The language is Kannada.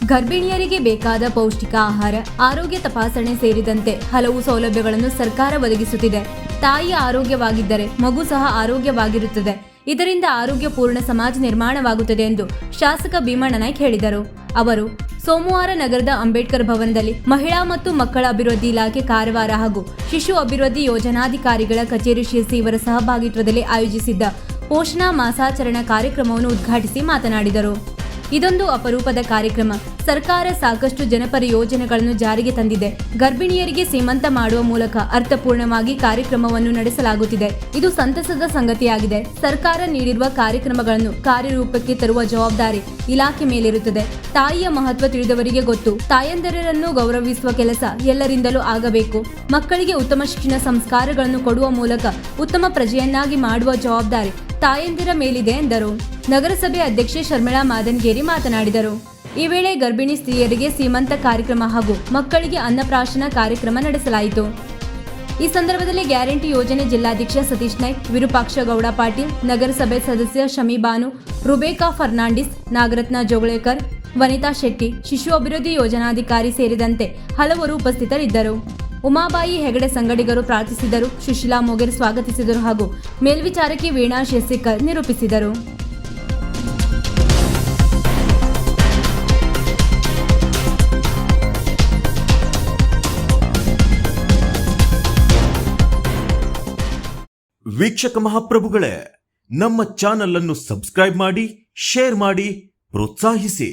ಗರ್ಭಿಣಿಯರಿಗೆ ಬೇಕಾದ ಪೌಷ್ಟಿಕ ಆಹಾರ, ಆರೋಗ್ಯ ತಪಾಸಣೆ ಸೇರಿದಂತೆ ಹಲವು ಸೌಲಭ್ಯಗಳನ್ನು ಸರ್ಕಾರ ಒದಗಿಸುತ್ತಿದೆ. ತಾಯಿ ಆರೋಗ್ಯವಾಗಿದ್ದರೆ ಮಗು ಸಹ ಆರೋಗ್ಯವಾಗಿರುತ್ತದೆ. ಇದರಿಂದ ಆರೋಗ್ಯಪೂರ್ಣ ಸಮಾಜ ನಿರ್ಮಾಣವಾಗುತ್ತದೆ ಎಂದು ಶಾಸಕ ಭೀಮಣ್ಣ ನಾಯ್ಕ ಹೇಳಿದರು. ಅವರು ಸೋಮವಾರ ನಗರದ ಅಂಬೇಡ್ಕರ್ ಭವನದಲ್ಲಿ ಮಹಿಳಾ ಮತ್ತು ಮಕ್ಕಳ ಅಭಿವೃದ್ಧಿ ಇಲಾಖೆ ಕಾರವಾರ ಹಾಗೂ ಶಿಶು ಅಭಿವೃದ್ಧಿ ಯೋಜನಾಧಿಕಾರಿಗಳ ಕಚೇರಿ ಶಿರಸಿ ಇವರ ಸಹಭಾಗಿತ್ವದಲ್ಲಿ ಆಯೋಜಿಸಿದ್ದ ಪೋಷಣಾ ಮಾಸಾಚರಣಾ ಕಾರ್ಯಕ್ರಮವನ್ನು ಉದ್ಘಾಟಿಸಿ ಮಾತನಾಡಿದರು. ಇದೊಂದು ಅಪರೂಪದ ಕಾರ್ಯಕ್ರಮ. ಸರ್ಕಾರ ಸಾಕಷ್ಟು ಜನಪರ ಯೋಜನೆಗಳನ್ನು ಜಾರಿಗೆ ತಂದಿದೆ. ಗರ್ಭಿಣಿಯರಿಗೆ ಸೀಮಂತ ಮಾಡುವ ಮೂಲಕ ಅರ್ಥಪೂರ್ಣವಾಗಿ ಕಾರ್ಯಕ್ರಮವನ್ನು ನಡೆಸಲಾಗುತ್ತಿದೆ. ಇದು ಸಂತಸದ ಸಂಗತಿಯಾಗಿದೆ. ಸರ್ಕಾರ ನೀಡಿರುವ ಕಾರ್ಯಕ್ರಮಗಳನ್ನು ಕಾರ್ಯರೂಪಕ್ಕೆ ತರುವ ಜವಾಬ್ದಾರಿ ಇಲಾಖೆ ಮೇಲಿರುತ್ತದೆ. ತಾಯಿಯ ಮಹತ್ವ ತಿಳಿದವರಿಗೆ ಗೊತ್ತು. ತಾಯಂದಿರನ್ನು ಗೌರವಿಸುವ ಕೆಲಸ ಎಲ್ಲರಿಂದಲೂ ಆಗಬೇಕು. ಮಕ್ಕಳಿಗೆ ಉತ್ತಮ ಶಿಕ್ಷಣ ಸಂಸ್ಕಾರಗಳನ್ನು ಕೊಡುವ ಮೂಲಕ ಉತ್ತಮ ಪ್ರಜೆಯನ್ನಾಗಿ ಮಾಡುವ ಜವಾಬ್ದಾರಿ ತಾಯಂದಿರ ಮೇಲಿದೆ ಎಂದರು. ನಗರಸಭೆ ಅಧ್ಯಕ್ಷೆ ಶರ್ಮಿಳಾ ಮಾದನ್ಗೇರಿ ಮಾತನಾಡಿದರು. ಈ ವೇಳೆ ಗರ್ಭಿಣಿ ಸ್ತ್ರೀಯರಿಗೆ ಸೀಮಂತ ಕಾರ್ಯಕ್ರಮ ಹಾಗೂ ಮಕ್ಕಳಿಗೆ ಅನ್ನಪ್ರಾಶನ ಕಾರ್ಯಕ್ರಮ ನಡೆಸಲಾಯಿತು. ಈ ಸಂದರ್ಭದಲ್ಲಿ ಗ್ಯಾರಂಟಿ ಯೋಜನೆ ಜಿಲ್ಲಾಧ್ಯಕ್ಷ ಸತೀಶ್ ನಾಯ್ಕ್, ವಿರೂಪಾಕ್ಷ ಗೌಡ ಪಾಟೀಲ್, ನಗರಸಭೆ ಸದಸ್ಯ ಶಮಿ ಬಾನು, ರುಬೇಕಾ ಫರ್ನಾಂಡಿಸ್, ನಾಗರತ್ನ ಜೋಗಳೇಕರ್, ವನಿತಾ ಶೆಟ್ಟಿ, ಶಿಶು ಅಭಿವೃದ್ಧಿ ಯೋಜನಾಧಿಕಾರಿ ಸೇರಿದಂತೆ ಹಲವರು ಉಪಸ್ಥಿತರಿದ್ದರು. ಉಮಾಬಾಯಿ ಹೆಗಡೆ ಸಂಗಡಿಗರು ಪ್ರಾರ್ಥಿಸಿದರು. ಸುಶೀಲಾ ಮೊಗೇರ್ ಸ್ವಾಗತಿಸಿದರು ಹಾಗೂ ಮೇಲ್ವಿಚಾರಕಿ ವೀಣಾ ಶೇಸಿಕರ್ ನಿರೂಪಿಸಿದರು. ವೀಕ್ಷಕ ಮಹಾಪ್ರಭುಗಳೇ, ನಮ್ಮ ಚಾನಲ್ ಅನ್ನು ಸಬ್ಸ್ಕ್ರೈಬ್ ಮಾಡಿ, ಶೇರ್ ಮಾಡಿ, ಪ್ರೋತ್ಸಾಹಿಸಿ.